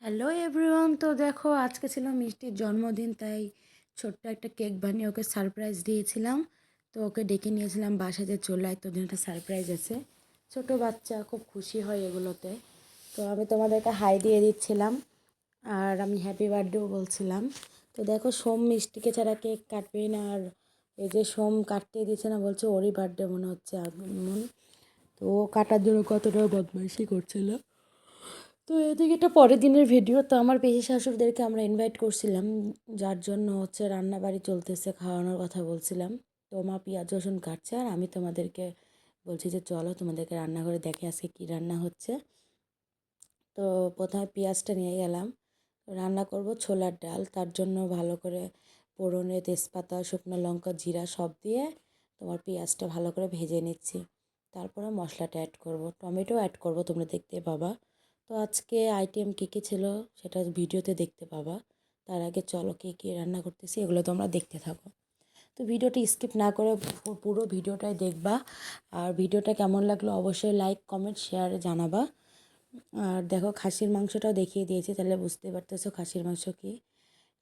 Hello everyone, তো দেখো আজকে ছিল মিষ্টির জন্মদিন, তাই ছোট্ট একটা কেক বানিয়ে ওকে সারপ্রাইজ দিয়েছিলাম। তো ওকে ডেকে নিয়েছিলাম বাসায় যে চলে আয়, তোর জন্য একটা সারপ্রাইজ আছে। ছোট বাচ্চা খুব খুশি হয় এগুলোতে। তো আমি তোমাদেরকে হাই দিয়ে দিচ্ছিলাম আর আমি হ্যাপি বার্থডেও বলছিলাম। তো দেখো সোম মিষ্টিকে ছাড়া কেক কাটবেই না, আর এই যে সোম কাটতে দিচ্ছে না, বলছে ওরই বার্থডে মনে হচ্ছে আগমন। তো ও কাটার জন্য কতটা বদমাইশি করছিল। তো এদিকে এটা পরের দিনের ভিডিও। তো আমার পিসি শাশুড়িদেরকে আমরা ইনভাইট করছিলাম, যার জন্য হচ্ছে রান্না বাড়ি চলতেছে, খাওয়ানোর কথা বলছিলাম। তো মা পেঁয়াজ রসুন কাটছে আর আমি তোমাদেরকে বলছি যে চলো তোমাদেরকে রান্নাঘরে দেখে আজকে কী রান্না হচ্ছে। তো প্রথমে পেঁয়াজটা নিয়ে গেলাম, রান্না করব ছোলার ডাল। তার জন্য ভালো করে ফোড়নে তেজপাতা, শুকনো লঙ্কা, জিরা সব দিয়ে তোমার পেঁয়াজটা ভালো করে ভেজে নিচ্ছি। তারপরে মশলাটা অ্যাড করব, টমেটো অ্যাড করব, তোমরা দেখতে পাবা। তো আজকে আইটেম কী কী ছিল সেটা ভিডিওতে দেখতে পাবা। তার আগে চলো কী কী রান্না করতেছি এগুলো তোমরা দেখতে থাকো। তো ভিডিওটা স্কিপ না করে পুরো ভিডিওটাই দেখবা। আর ভিডিওটা কেমন লাগলো অবশ্যই লাইক কমেন্ট শেয়ারে জানাবা। আর দেখো খাসির মাংসটাও দেখিয়ে দিয়েছি, তাহলে বুঝতে পারতেছো খাসির মাংস কী।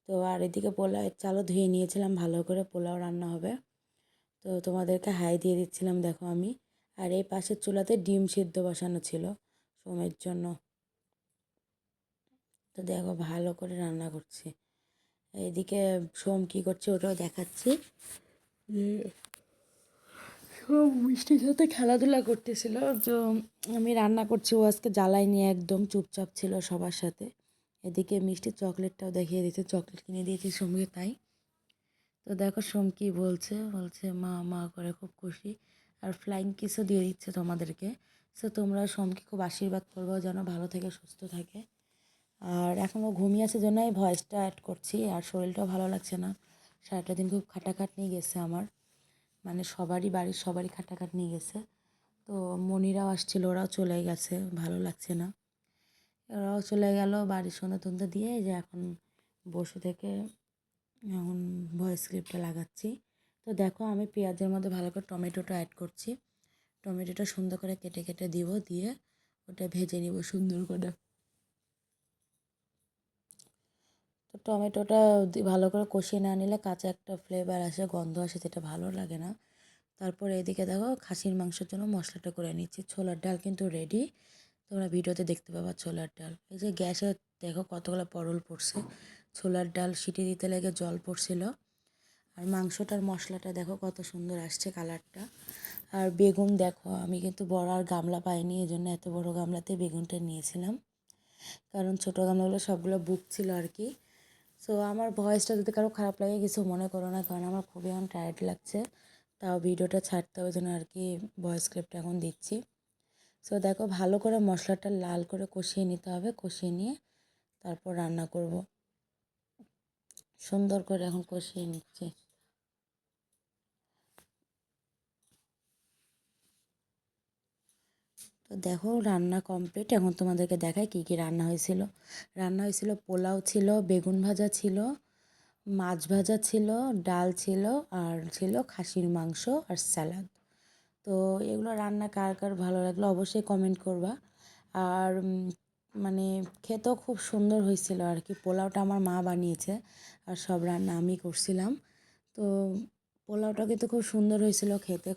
তো আর এদিকে পোলাওয়ের চালও ধুয়ে নিয়েছিলাম, ভালো করে পোলাও রান্না হবে। তো তোমাদেরকে হাই দিয়ে দিচ্ছিলাম দেখো আমি। আর এই পাশের চুলাতে ডিম সিদ্ধ বসানো ছিল সোমের জন্য। তো দেখো ভালো করে রান্না করছি। এদিকে সোম কী করছে ওটাও দেখাচ্ছি। সোম মিষ্টির সাথে খেলাধুলা করতেছিল। তো আমি রান্না করছি, ও আজকে জ্বালাই নিয়ে একদম চুপচাপ ছিল সবার সাথে। এদিকে মিষ্টির চকলেটটাও দেখিয়ে দিয়েছে, চকলেট কিনে দিয়েছি সোমকে তাই। তো দেখো সোম কী বলছে, বলছে মা মা করে খুব খুশি। আর ফ্লাইং কিসও দিয়ে দিচ্ছে তোমাদেরকে। সো তোমরা সোমকে খুব আশীর্বাদ করবো যেন ভালো থেকে সুস্থ থাকে। আর এখনও ঘুমিয়ে আছে জন্য এই ভয়েসটা অ্যাড করছি। আর শরীরটাও ভালো লাগছে না, সারাটা দিন খুব খাটাখাটনি গেছে আমার, মানে সবারই বাড়ির সবারই খাটাখাটনি গেছে। তো মনিরাও আসছিল, ওরাও চলে গেছে, ভালো লাগছে না। ওরাও চলে গেল বাড়ির সন্ধ্যা টন্ধা দিয়ে, যে এখন বসে থেকে এখন ভয়েস ক্লিপটা লাগাচ্ছি। তো দেখো আমি পেঁয়াজের মধ্যে ভালো করে টমেটোটা অ্যাড করছি। টমেটোটা সুন্দর করে কেটে কেটে দিব, দিয়ে ওটা ভেজে নিব সুন্দর করে। তো টমেটোটা ভালো করে কষিয়ে না নিলে কাঁচা একটা ফ্লেভার আসে, গন্ধ আসে, যেটা ভালো লাগে না। তারপরে এদিকে দেখো খাসির মাংসের জন্য মশলাটা করে নিচ্ছি। ছোলার ডাল কিন্তু রেডি, তোমরা ভিডিওতে দেখতে পাবা ছোলার ডাল। এই যে গ্যাসে দেখো কতগুলো পরল পড়ছে, ছোলার ডাল সিটি দিতে লেগে জল পড়ছিল। আর মাংসটার মশলাটা দেখো কত সুন্দর আসছে কালারটা। আর বেগুন দেখো, আমি কিন্তু বড় আর গামলা পাইনি, এই জন্য এত বড় গামলাতে বেগুনটা নিয়েছিলাম, কারণ ছোটো গামলাগুলো সবগুলো বুক ছিল আর কি। সো আমার ভয়েসটা যদি কারো খারাপ লাগে কিছু মনে করো না, কারণ আমার খুবই এখন টায়ার্ড লাগছে, তাও ভিডিওটা ছাড়তে হবে জন্য আর কি ভয়েস ক্লিপটা এখন দিচ্ছি। সো দেখো ভালো করে মশলাটা লাল করে কষিয়ে নিতে হবে, কষিয়ে নিয়ে তারপর রান্না করব। সুন্দর করে এখন কষিয়ে নিচ্ছি। তো দেখো রান্না কমপ্লিট, এখন তোমাদেরকে দেখাই কী কী রান্না হয়েছিল। রান্না হয়েছিল পোলাও ছিল, বেগুন ভাজা ছিল, মাছ ভাজা ছিল, ডাল ছিল, আর ছিল খাসির মাংস আর স্যালাড। তো এগুলো রান্না কার কার ভালো লাগলো অবশ্যই কমেন্ট করবা। আর মানে খেতেও খুব সুন্দর হয়েছিল আর কি। পোলাওটা আমার মা বানিয়েছে আর সব রান্না আমি করছিলাম। তো পোলাওটা কিন্তু খুব সুন্দর হয়েছিল খেতে।